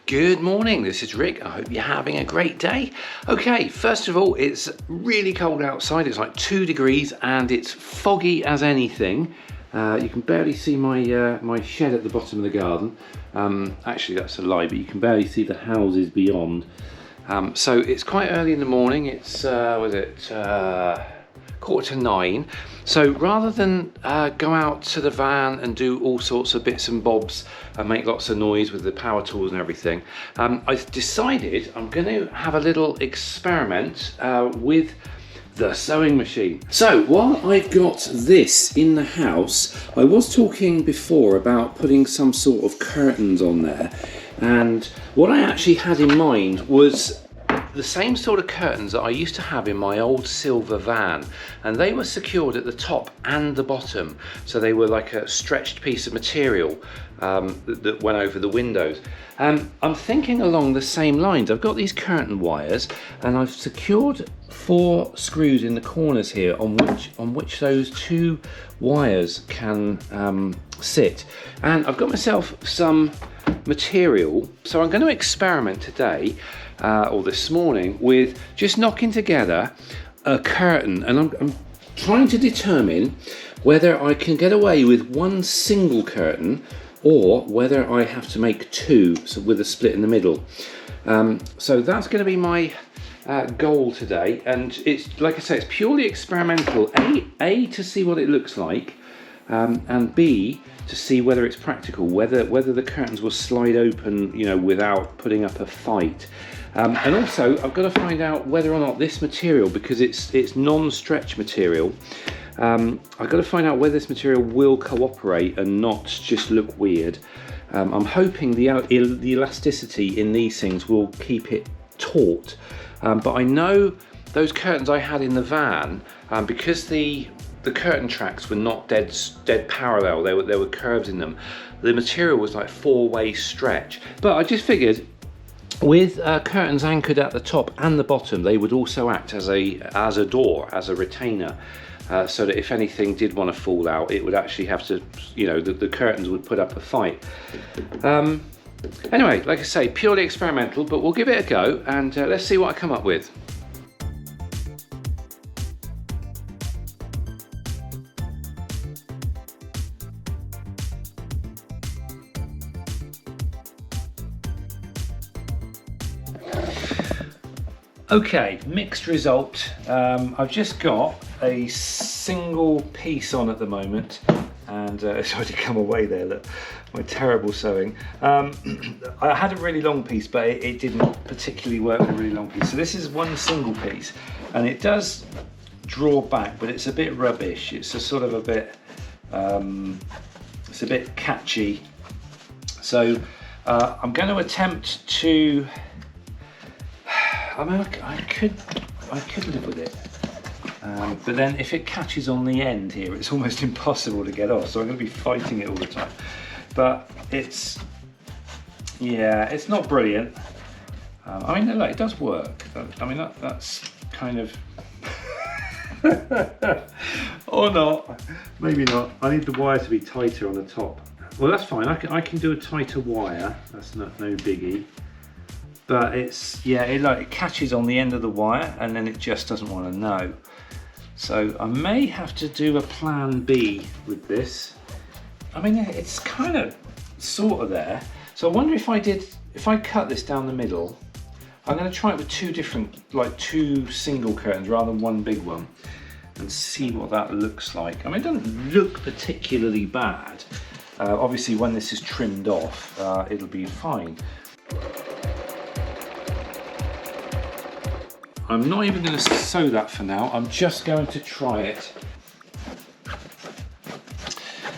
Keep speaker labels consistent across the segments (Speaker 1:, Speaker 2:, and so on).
Speaker 1: Good morning, this is Rick. I hope you're having a great day. Okay, first of all, it's really cold outside. It's like 2 degrees and it's foggy as anything. You can barely see my shed at the bottom of the garden. Actually, that's a lie, but you can barely see the houses beyond. So it's quite early in the morning. It's, 8:45. So rather than go out to the van and do all sorts of bits and bobs and make lots of noise with the power tools and everything, I've decided I'm going to have a little experiment with the sewing machine. So while I've got this in the house, I was talking before about putting some sort of curtains on there, and what I actually had in mind was the same sort of curtains that I used to have in my old silver van, and they were secured at the top and the bottom, so they were like a stretched piece of material that went over the windows. I'm thinking along the same lines. I've got these curtain wires and I've secured 4 screws in the corners here on which those 2 wires can sit, and I've got myself some material. So I'm going to experiment today or this morning with just knocking together a curtain, and I'm trying to determine whether I can get away with 1 single curtain or whether I have to make 2, so with a split in the middle. So that's going to be my goal today, and it's, like I say, it's purely experimental. A to see what it looks like, and B to see whether it's practical, whether the curtains will slide open, you know, without putting up a fight. And also I've got to find out whether or not this material, because it's non-stretch material, I've got to find out whether this material will cooperate and not just look weird. I'm hoping the elasticity in these things will keep it taut, but I know those curtains I had in the van, because the curtain tracks were not dead parallel, there were curves in them, the material was like 4-way stretch. But I just figured with curtains anchored at the top and the bottom, they would also act as a door, as a retainer, so that if anything did want to fall out, it would actually have to, you know, the curtains would put up a fight. Anyway, like I say, purely experimental, but we'll give it a go, and let's see what I come up with. Okay, mixed result. I've just got a single piece on at the moment, and it's already come away there, look, my terrible sewing. I had a really long piece, but it didn't particularly work with a really long piece. So this is 1 single piece, and it does draw back, but it's a bit rubbish. It's a sort of a bit, it's a bit catchy. So I'm going to attempt to, I mean, I could live with it, but then if it catches on the end here, it's almost impossible to get off, so I'm going to be fighting it all the time. But it's, yeah, it's not brilliant. I mean, look, it does work. I mean, that's kind of, or not, maybe not. I need the wire to be tighter on the top. Well, that's fine. I can do a tighter wire. That's no biggie. But it's, yeah, it catches on the end of the wire and then it just doesn't want to know. So I may have to do a plan B with this. I mean, it's kind of sort of there. So I wonder if I cut this down the middle, I'm going to try it with 2 different, like 2 single curtains rather than 1 big one, and see what that looks like. I mean, it doesn't look particularly bad. Obviously when this is trimmed off, it'll be fine. I'm not even going to sew that for now. I'm just going to try it.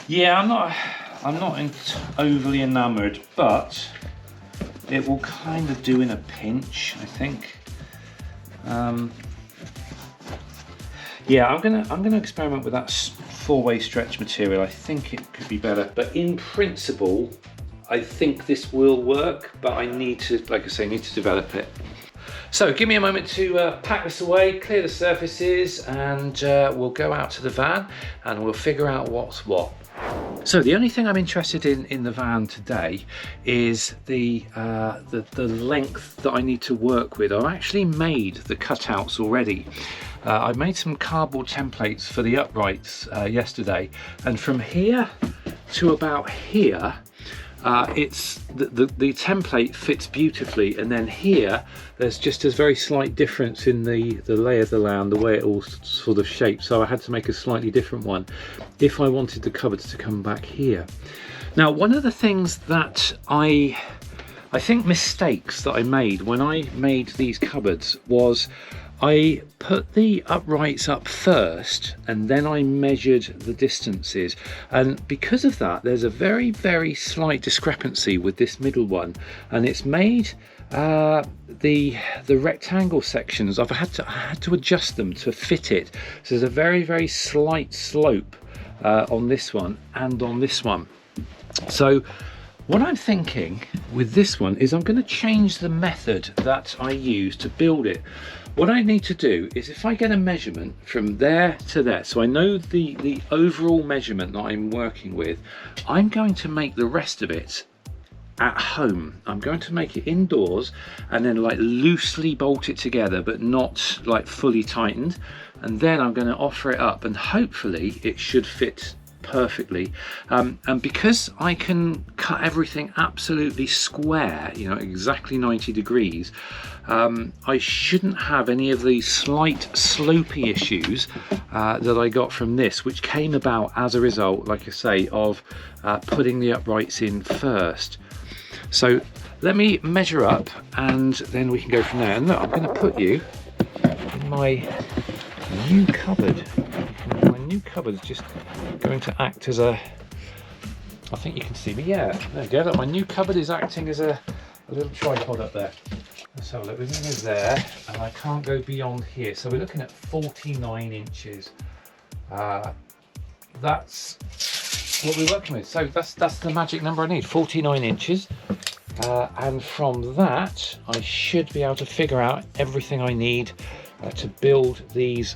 Speaker 1: Yeah, I'm not overly enamoured, but it will kind of do in a pinch, I think. Yeah, I'm gonna experiment with that 4-way stretch material. I think it could be better, but in principle, I think this will work. But I need to, like I say, develop it. So give me a moment to pack this away, clear the surfaces, and we'll go out to the van and we'll figure out what's what. So the only thing I'm interested in the van today is the length that I need to work with. I've actually made the cutouts already. I made some cardboard templates for the uprights yesterday, and from here to about here, it's the template fits beautifully, and then here there's just a very slight difference in the lay of the land, the way it all sort of shapes, so I had to make a slightly different one if I wanted the cupboards to come back here. Now, one of the things that I think mistakes that I made when I made these cupboards was I put the uprights up first and then I measured the distances, and because of that there's a very slight discrepancy with this middle one, and it's made the rectangle sections, I had to adjust them to fit it, so there's a very slight slope on this one and on this one. So what I'm thinking with this one is I'm going to change the method that I use to build it. What I need to do is, if I get a measurement from there to there, so I know the overall measurement that I'm working with, I'm going to make the rest of it at home. I'm going to make it indoors and then like loosely bolt it together, but not like fully tightened, and then I'm going to offer it up and hopefully it should fit perfectly. And because I can cut everything absolutely square, you know, exactly 90 degrees, I shouldn't have any of these slight slopey issues that I got from this, which came about as a result, like I say, of putting the uprights in first. So let me measure up and then we can go from there. And look, I'm going to put you in my new cupboard. My new cupboard is just going to act as a, I think you can see me, yeah, there you go. Look, my new cupboard is acting as a little tripod up there. Let's have a look. We're going to go there, and I can't go beyond here. So we're looking at 49 inches. That's what we're working with. So that's the magic number I need, 49 inches. And from that, I should be able to figure out everything I need to build these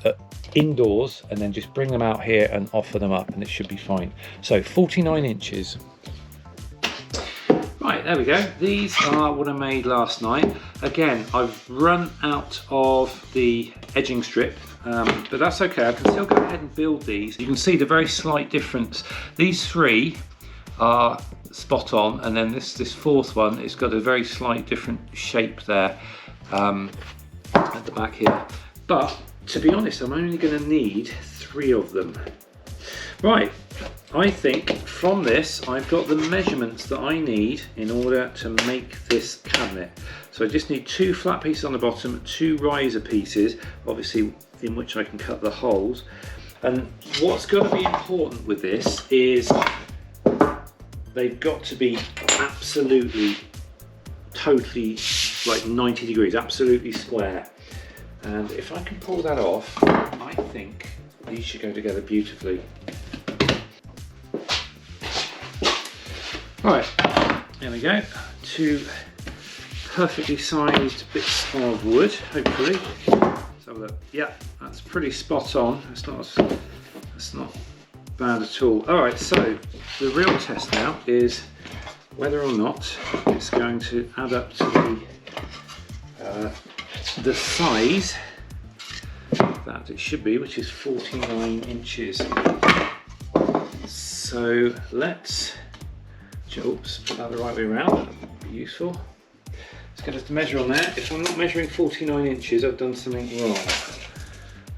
Speaker 1: indoors, and then just bring them out here and offer them up, and it should be fine. So 49 inches. Right, there we go. These are what I made last night. Again, I've run out of the edging strip, but that's okay. I can still go ahead and build these. You can see the very slight difference. These three are spot on, and then this fourth one, it's got a very slight different shape there at the back here. But to be honest, I'm only going to need 3 of them. Right, I think from this I've got the measurements that I need in order to make this cabinet. So I just need 2 flat pieces on the bottom, 2 riser pieces, obviously in which I can cut the holes. And what's going to be important with this is they've got to be absolutely, totally like 90 degrees, absolutely square. And if I can pull that off, I think these should go together beautifully. Right, there we go. 2 perfectly sized bits of wood, hopefully. Let's have a look. Yeah, that's pretty spot on. That's not bad at all. All right, so the real test now is whether or not it's going to add up to the size that it should be, which is 49 inches. So let's, oops, put that the right way around, that would be useful. Let's get us to measure on there. If I'm not measuring 49 inches, I've done something wrong.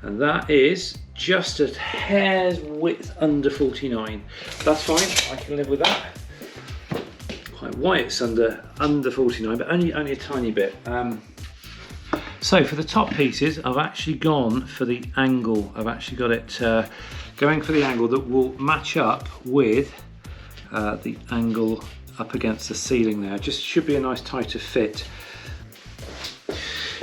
Speaker 1: And that is just a hair's width under 49. That's fine, I can live with that. Quite why it's under 49, but only a tiny bit. So for the top pieces, I've actually gone for the angle. I've actually got it going for the angle that will match up with the angle up against the ceiling there. Just should be a nice tighter fit.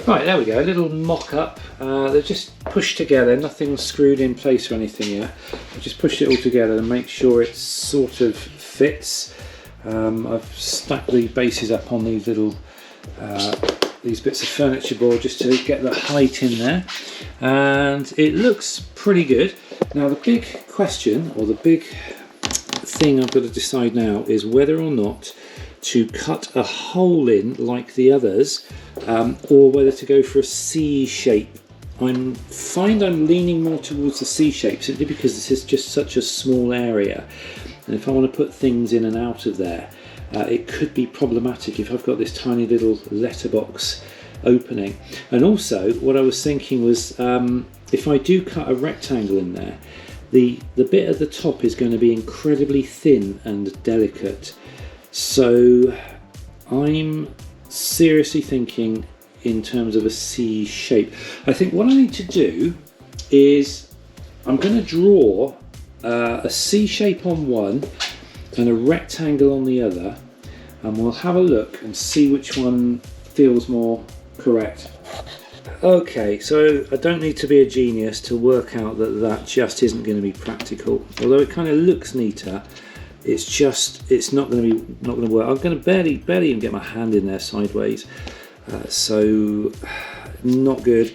Speaker 1: Right, there we go, a little mock-up. They're just pushed together, nothing's screwed in place or anything here. I've just pushed it all together and make sure it sort of fits. I've stacked the bases up on these little these bits of furniture board just to get the height in there, and it looks pretty good. Now the big question, or the big
Speaker 2: thing I've got to decide now is whether or not to cut a hole in like the others, or whether to go for a C shape. I'm leaning more towards the C shape simply because this is just such a small area, and if I want to put things in and out of there, it could be problematic if I've got this tiny little letterbox opening. And also what I was thinking was, if I do cut a rectangle in there, the bit at the top is going to be incredibly thin and delicate. So I'm seriously thinking in terms of a C shape. I think what I need to do is I'm going to draw a C shape on one and a rectangle on the other, and we'll have a look and see which one feels more correct. Okay, so I don't need to be a genius to work out that that just isn't going to be practical. Although it kind of looks neater, it's not going to work. I'm going to barely even get my hand in there sideways, so not good.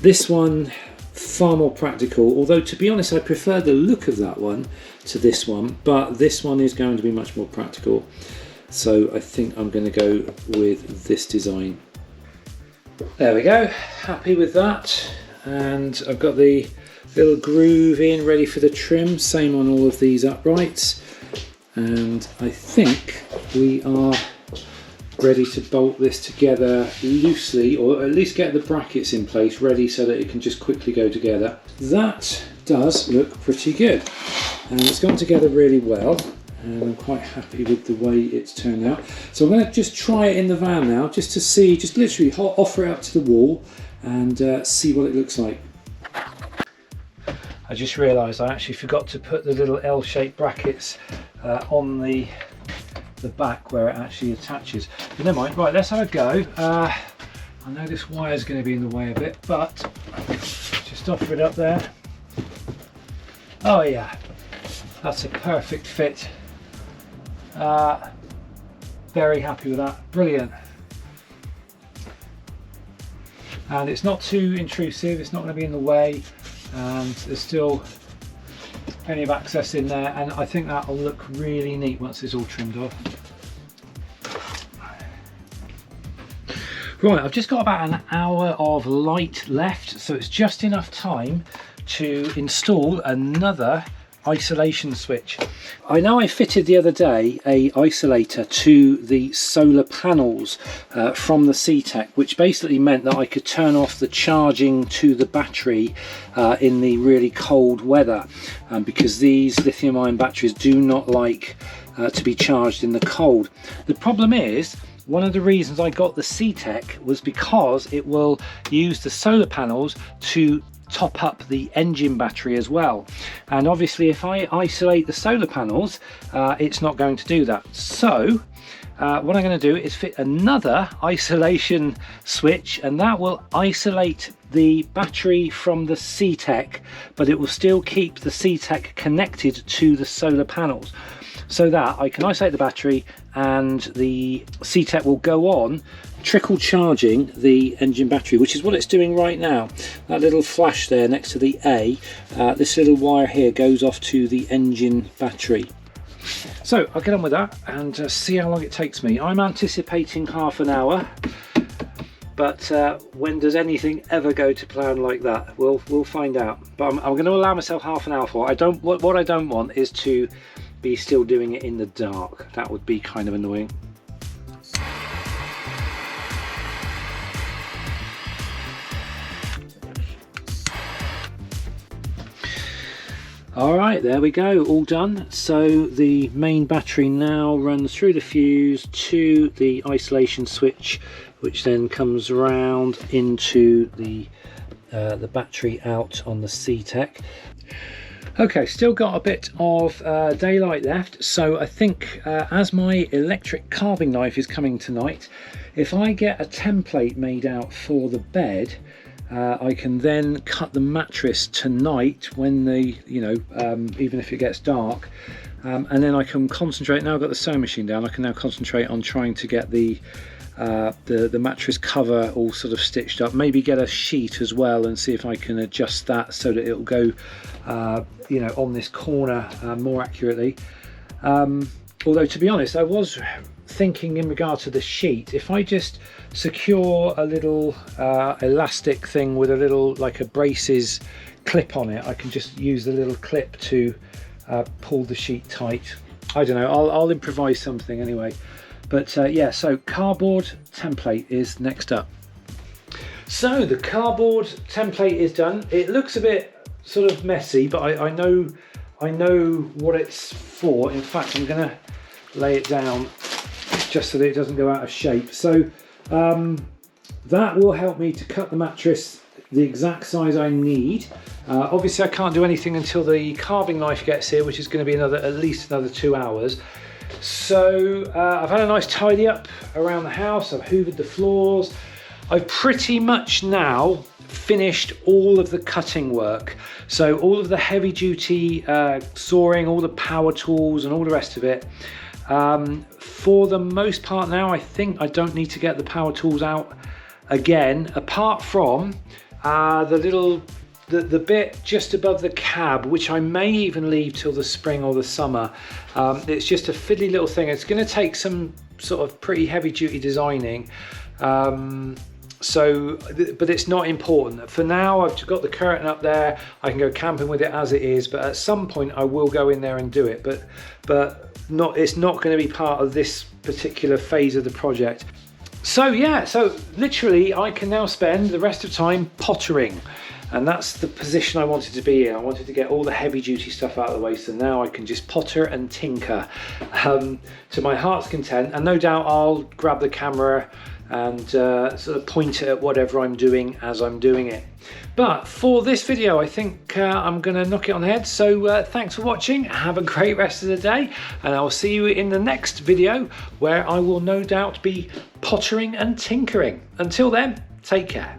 Speaker 2: This one, far more practical, although to be honest I prefer the look of that one to this one, but this one is going to be much more practical, so I think I'm going to go with this design. There we go, happy with that, and I've got the little groove in ready for the trim, same on all of these uprights, and I think we are ready to bolt this together loosely, or at least get the brackets in place ready so that it can just quickly go together. That does look pretty good, and it's gone together really well, and I'm quite happy with the way it's turned out. So I'm going to just try it in the van now, just to see, just literally offer it up to the wall and see what it looks like. I just realised I actually forgot to put the little L-shaped brackets on the back where it actually attaches. But never mind, right, let's have a go. I know this wire is going to be in the way a bit, but just offer it up there. Oh yeah, that's a perfect fit. Very happy with that, brilliant. And it's not too intrusive, it's not going to be in the way, and there's still plenty of access in there, and I think that'll look really neat once it's all trimmed off. Right, I've just got about an hour of light left, so it's just enough time to install another isolation switch. I know I fitted the other day a isolator to the solar panels from the CTEK, which basically meant that I could turn off the charging to the battery in the really cold weather, because these lithium ion batteries do not like to be charged in the cold. The problem is, one of the reasons I got the CTEK was because it will use the solar panels to top up the engine battery as well, and obviously if I isolate the solar panels, it's not going to do that. So what I'm going to do is fit another isolation switch, and that will isolate the battery from the CTEK, but it will still keep the CTEK connected to the solar panels, so that I can isolate the battery and the CTEK will go on trickle charging the engine battery, which is what it's doing right now. That little flash there next to the A, this little wire here goes off to the engine battery. So I'll get on with that and see how long it takes me. I'm anticipating half an hour, but when does anything ever go to plan like that? We'll find out. But I'm going to allow myself half an hour for it. What I don't want is to be still doing it in the dark. That would be kind of annoying. Alright, there we go, all done. So the main battery now runs through the fuse to the isolation switch, which then comes round into the battery out on the CTEK. Okay, still got a bit of daylight left, so I think as my electric carving knife is coming tonight, if I get a template made out for the bed, I can then cut the mattress tonight when the, even if it gets dark, and then I can concentrate. Now I've got the sewing machine down, I can now concentrate on trying to get the mattress cover all sort of stitched up, maybe get a sheet as well and see if I can adjust that so that it'll go on this corner more accurately. Although to be honest, I was thinking in regard to the sheet, if I just secure a little elastic thing with a little, like a braces clip on it, I can just use the little clip to pull the sheet tight. I don't know, I'll improvise something anyway. But yeah, so cardboard template is next up. So the cardboard template is done. It looks a bit sort of messy, but I know what it's for. In fact, I'm gonna lay it down just so that it doesn't go out of shape. So that will help me to cut the mattress the exact size I need. Obviously I can't do anything until the carving knife gets here, which is going to be at least another 2 hours. So I've had a nice tidy up around the house. I've hoovered the floors. I've pretty much now finished all of the cutting work. So all of the heavy duty sawing, all the power tools and all the rest of it. For the most part now, I think I don't need to get the power tools out again, apart from the bit just above the cab, which I may even leave till the spring or the summer. It's just a fiddly little thing. It's going to take some sort of pretty heavy duty designing. But it's not important. For now, I've got the curtain up there. I can go camping with it as it is, but at some point I will go in there and do it. But it's not going to be part of this particular phase of the project. So yeah, so literally I can now spend the rest of time pottering. And that's the position I wanted to be in. I wanted to get all the heavy duty stuff out of the way, so now I can just potter and tinker to my heart's content. And no doubt I'll grab the camera and sort of point it at whatever I'm doing as I'm doing it. But for this video, I think I'm gonna knock it on the head. So thanks for watching, have a great rest of the day, and I'll see you in the next video where I will no doubt be pottering and tinkering. Until then, take care.